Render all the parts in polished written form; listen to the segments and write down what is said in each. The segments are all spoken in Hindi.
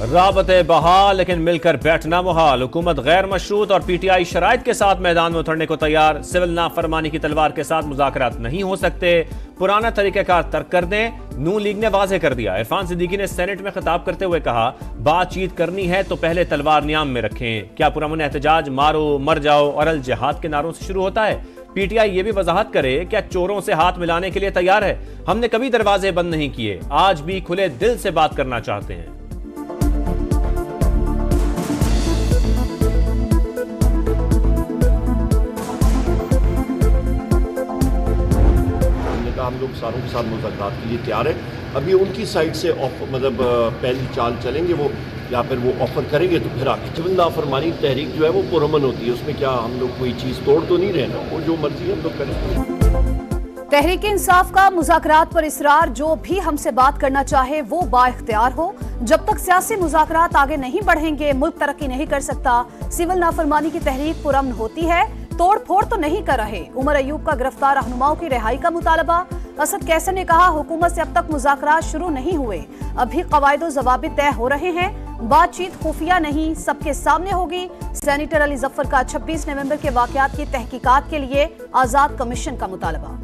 राबते बहाल लेकिन मिलकर बैठना मुहाल। हुकूमत गैर मशरूत और पीटीआई शराइत के साथ मैदान में उतरने को तैयार। सिविल नाफरमानी की तलवार के साथ मुज़ाकरात नहीं हो सकते, पुराना तरीक़ाकार तर्क कर दें। नून लीग ने वाज़ेह कर दिया। इरफान सिद्दीकी ने सेनेट में खिताब करते हुए कहा, बातचीत करनी है तो पहले तलवार नियाम में रखें। क्या पुरअमन एहतजाज मारो मर जाओ और अल जिहाद के नारों से शुरू होता है? पीटीआई ये भी वजाहत करे क्या चोरों से हाथ मिलाने के लिए तैयार है? हमने कभी दरवाजे बंद नहीं किए, आज भी खुले दिल से बात करना चाहते हैं। हम लोग सारों के साथ मुज़ाकरात के लिए तैयार है। अभी उनकी साइड से मतलब पहली चाल चलेंगे वो, या फिर वो ऑफर करेंगे तो फिर आगे सिविल नाफरमानी तहरीक जो है वो पुरअमन होती है, उसमें क्या हम लोग कोई चीज़ तोड़ तो नहीं रहे ना, वो जो मर्जी हम लोग करें। तहरीक इंसाफ का मुज़ाकरात पर इसरार, जो भी हमसे बात करना चाहे वो बाइख्तियार हो। जब तक सियासी मुज़ाकरात आगे नहीं बढ़ेंगे मुल्क तरक्की नहीं कर सकता। सिविल नाफरमानी की तहरीक पुरअमन होती है, तोड़ फोड़ तो नहीं कर रहे। उमर अयूब का गिरफ्तार रहनुमाओं की रिहाई का मुतालबा। असद कैसर ने कहा, हुकूमत से अब तक मुज़ाकरात शुरू नहीं हुए, अभी कवायदो ज़वाबित तय हो रहे हैं। बातचीत खुफिया नहीं सबके सामने होगी। सेनेटर अली जफर का 26 नवंबर के वाकयात की तहकीकात के लिए आजाद कमीशन का मुतालबा।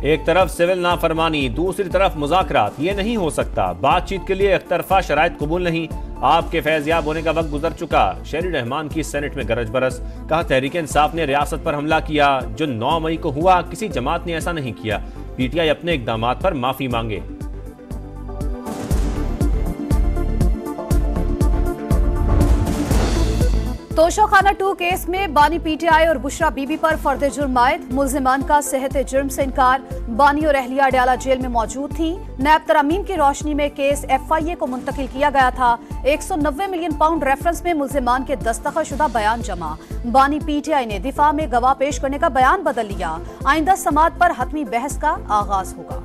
एक तरफ सिविल नाफरमानी, दूसरी तरफ मुज़ाकरात, ये नहीं हो सकता। बातचीत के लिए एक तरफा शराइत कबूल नहीं। आपके फैज़याब होने का वक्त गुजर चुका। शेरी रहमान की सेनेट में गरज बरस। कहा, तहरीक इंसाफ ने रियासत पर हमला किया, जो 9 मई को हुआ किसी जमात ने ऐसा नहीं किया। पीटीआई अपने इक़दामात पर माफी मांगे। तोशाखाना 2 केस में बानी पीटीआई और बुशरा बीबी पर फर्द जुर्म आयद। मुल्जिमान का सेहत जुर्म से इनकार। बानी और अहलिया अडयाला जेल में मौजूद थी। नैब तरामीम की रोशनी में केस FIA को मुंतकिल किया गया था। 190 मिलियन पाउंड रेफरेंस में मुल्जिमान के दस्तखतशुदा बयान जमा। बानी पीटीआई ने दिफा में गवाह पेश करने का बयान बदल लिया। आइंदा समात पर हतमी बहस का आगाज होगा।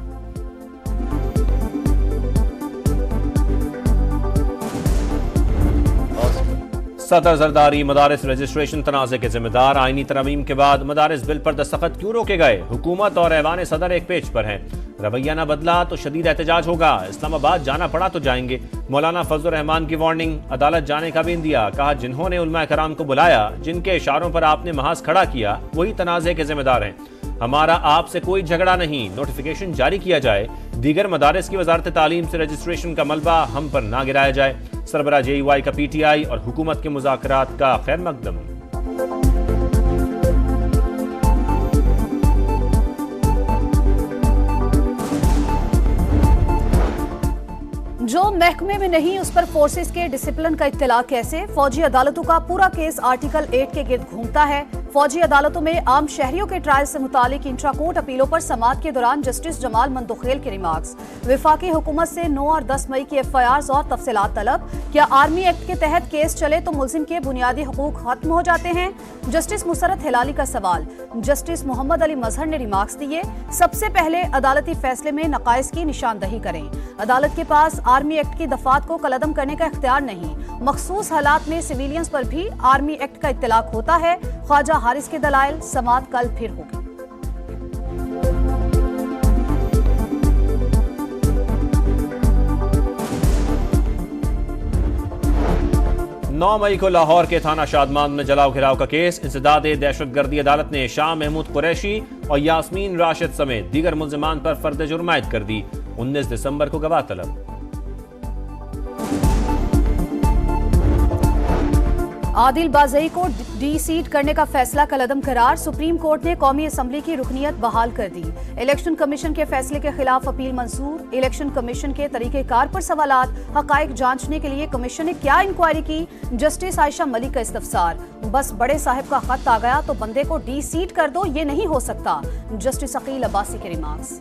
सदर जरदारी मदारिस रजिस्ट्रेशन तनाज़े के जिम्मेदार। आईनी तरमीम के बाद मदारिस बिल पर दस्तखत क्यों रोके गए? हुकूमत और ऐवान सदर एक पेज पर हैं। रवैया न बदला तो शदीद एहतजाज होगा। इस्लामाबाद जाना पड़ा तो जाएंगे। मौलाना फजलुर रहमान की वार्निंग। अदालत जाने का भी इंदिया। कहा, जिन्होंने उलमा कराम को बुलाया, जिनके इशारों पर आपने महाज खड़ा किया, वही तनाज़े के जिम्मेदार हैं। हमारा आपसे कोई झगड़ा नहीं। नोटिफिकेशन जारी किया जाए। दीगर मदारिस की वजारत तालीम से रजिस्ट्रेशन का मलबा हम पर ना गिराया जाए। सरबरा JUI का पीटीआई और हुकूमत के मुज़ाकरात का खैर मकदम। जो महकमे में नहीं उस पर फोर्सेस के डिसिप्लिन का इत्तला कैसे? फौजी अदालतों का पूरा केस आर्टिकल 8 के गिर्द घूमता है। फौजी अदालतों में आम शहरियों के ट्रायल से मुतालिक इंट्रा कोर्ट अपीलों पर समाअत के दौरान जस्टिस जमाल मंदोखेल के रिमार्क्स। विफाकी हुकूमत से 9 और 10 मई की FIRs और तफसीलात तलब। क्या आर्मी एक्ट के तहत केस चले तो मुल्जिम के बुनियादी हुकूक खत्म हो जाते हैं? जस्टिस मुसरत हिलाली का सवाल। जस्टिस मोहम्मद अली मजहर ने रिमार्क्स दिए, सबसे पहले अदालती फैसले में नकाइस की निशानदही करें। अदालत के पास आर्मी एक्ट की दफात को कलअदम करने का इख्तियार नहीं। मखसूस हालात में सिविलियंस पर भी आर्मी एक्ट का इत्तलाक होता है। ख्वाजा हारिस के दलाइल। समाअत कल फिर होगी। 9 मई को लाहौर के थाना शादमान में जलाओ घिराव का केस। इंसदादे दहशतगर्दी अदालत ने शाह महमूद कुरैशी और यास्मीन राशिद समेत दीगर मुल्जिमान पर फर्द जुर्म आयद कर दी। 19 दिसंबर को गवाह तलब। आदिल बाज़ई को डी-सीट करने का फैसला कलअदम करार। सुप्रीम कोर्ट ने कौमी असम्बली की रुकनीत बहाल कर दी। इलेक्शन कमीशन के फैसले के खिलाफ अपील मंजूर। इलेक्शन कमीशन के तरीक़ेकार पर सवालात। हक़ाइक़ जांचने के लिए कमीशन ने क्या इंक्वायरी की? जस्टिस आयशा मलिक का इस्तफसार। बस बड़े साहब का खत आ गया तो बंदे को डी-सीट कर दो, ये नहीं हो सकता। जस्टिस अकील अब्बासी के रिमार्क्स।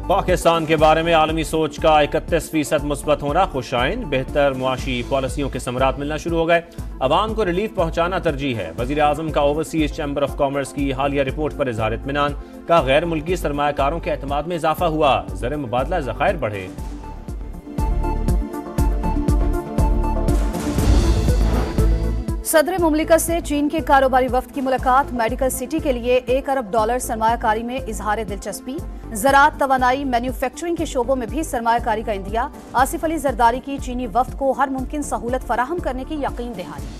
पाकिस्तान के बारे में आलमी सोच का 31% मुस्बत होना खुशाइन। बेहतर मुआशी पॉलिसियों के समरात मिलना शुरू हो गए। अवाम को रिलीफ पहुंचाना तरजीह है। वजीर आजम का ओवरसीज चैम्बर ऑफ कॉमर्स की हालिया रिपोर्ट पर इजहार इत्मीनान। का गैर मुल्की सरमायाकारों के एतमाद में इजाफा हुआ। ज़र मुबादला ज़खायर बढ़े। सदर मुमलिकत से चीन के कारोबारी वफ्द की मुलाकात, मेडिकल सिटी के लिए $1 अरब सरमायाकारी में इजहार दिलचस्पी, ज़राअत, तवानाई, मैन्युफैक्चरिंग के शोबों में भी सरमायाकारी का इंदिया। आसिफ अली जरदारी की चीनी वफ्द को हर मुमकिन सहूलत फराहम करने की यकीन दहानी।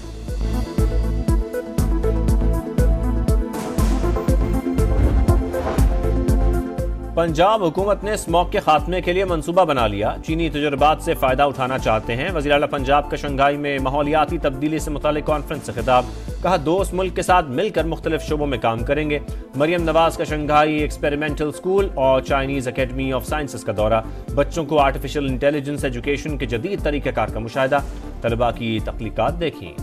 पंजाब हुकूमत ने स्मॉग के खात्मे के लिए मंसूबा बना लिया। चीनी तजुर्बात से फायदा उठाना चाहते हैं। वज़ीर आला पंजाब का शंघाई में माहौलियाती तब्दीली से मुतालिक कॉन्फ्रेंस से खिताब, कहा दोस्त मुल्क के साथ मिलकर मुख्तलिफ शोबों में काम करेंगे। मरियम नवाज का शंघाई एक्सपेरिमेंटल स्कूल और चाइनीज अकेडमी ऑफ साइंसेस का दौरा, बच्चों को आर्टिफिशियल इंटेलिजेंस एजुकेशन के जदीद तरीक़ेकार का मुशाहिदा, तलबा की तख्लीकात देखी।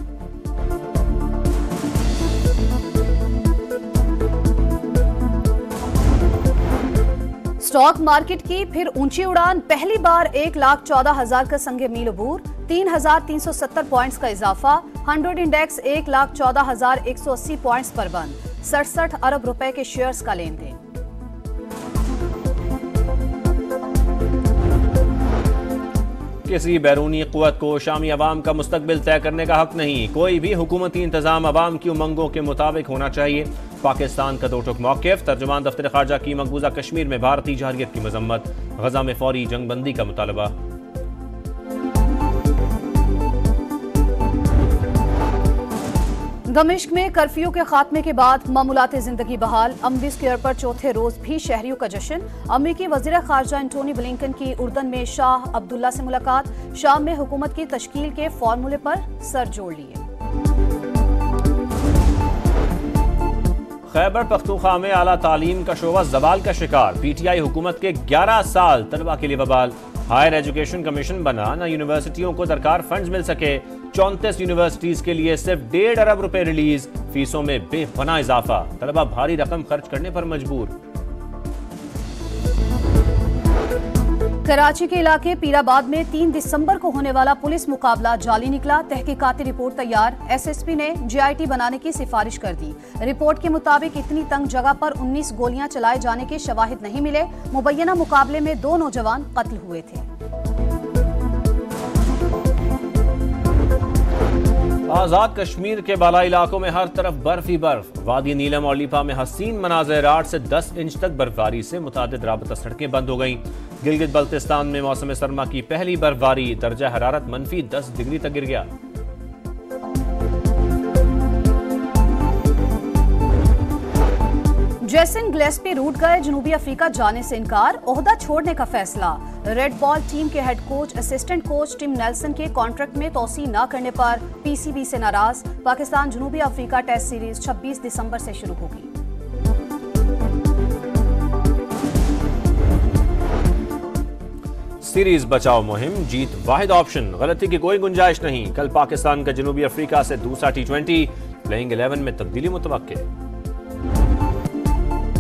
स्टॉक मार्केट की फिर ऊंची उड़ान, पहली बार 1,14,000 का संगे मील अबूर, 3,370 पॉइंट्स का इजाफा। 100 इंडेक्स 1,14,180 पॉइंट्स पर बंद। 67 अरब रुपए के शेयर्स का लेन देन। किसी बैरूनी क़ुव्वत को शामी अवाम का मुस्तकबिल तय करने का हक नहीं। कोई भी हुकूमती इंतजाम अवाम की उमंगों के मुताबिक होना चाहिए। पाकिस्तान का दो टुक मौक़िफ़, तर्जुमान दफ्तर ख़ारजा की मकबूजा कश्मीर में भारतीय जहरियत की मजम्मत, गजा में फौरी जंगबंदी का मुतालबा। दमिश्क में कर्फ्यू के खात्मे के बाद मामूलात जिंदगी बहाल। अम्बी स्क्वायर पर चौथे रोज भी शहरियों का जश्न। अमरीकी वज़ीर ख़ारजा एंटोनी ब्लिंकन की उर्दन में शाह अब्दुल्ला से मुलाकात। शाम में हुकूमत की तश्कील के फॉर्मूले पर सर जोड़ लिए। खैबर पख्तूनख्वा में आला तालीम का शोबा जवाल का शिकार। PTI हुकूमत के 11 साल तलबा के लिए बवाल। हायर एजुकेशन कमीशन बना, न यूनिवर्सिटियों को दरकार फंड्स मिल सके। 34 यूनिवर्सिटीज के लिए सिर्फ 1.5 अरब रुपए रिलीज। फीसों में बेपनाह इजाफा, तलबा भारी रकम खर्च करने पर मजबूर। कराची के इलाके पीराबाद में 3 दिसंबर को होने वाला पुलिस मुकाबला जाली निकला। तहकीकाती रिपोर्ट तैयार। SSP ने GIT बनाने की सिफारिश कर दी। रिपोर्ट के मुताबिक इतनी तंग जगह पर 19 गोलियां चलाए जाने के शवाहिद नहीं मिले। मुबैना मुकाबले में 2 नौजवान कत्ल हुए थे। आजाद कश्मीर के बाला इलाकों में हर तरफ बर्फ ही बर्फ। वादी नीलम और लीपा में हसीन मनाज़र। 8 से 10 इंच तक बर्फबारी से मुतादिद राबता सड़कें बंद हो गईं। गिलगित बल्तिस्तान में मौसम सरमा की पहली बर्फबारी, दर्जा हरारत -10 डिग्री तक गिर गया। जेसन गिलेस्पी रूट गए, जनूबी अफ्रीका जाने से इनकार। ओहदा छोड़ने का फैसला। रेड बॉल टीम के head coach assistant coach Tim Nelson के कॉन्ट्रैक्ट में तोसी न करने पर PCB से नाराज। पाकिस्तान जनूबी अफ्रीका टेस्ट सीरीज 26 दिसंबर से शुरू होगी। सीरीज बचाओ मुहिम, जीत वाहिद ऑप्शन, गलती की कोई गुंजाइश नहीं। कल पाकिस्तान का जनूबी अफ्रीका से दूसरा T20, प्लेइंग 11 में तब्दीली मुतवक्के।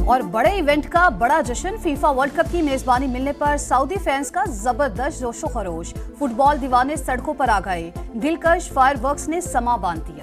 और बड़े इवेंट का बड़ा जश्न, फीफा वर्ल्ड कप की मेजबानी मिलने पर सऊदी फैंस का जबरदस्त जोशो खरोश। फुटबॉल दीवाने सड़कों पर आ गए। दिलकश फायरवर्क्स ने समा बांध दिया।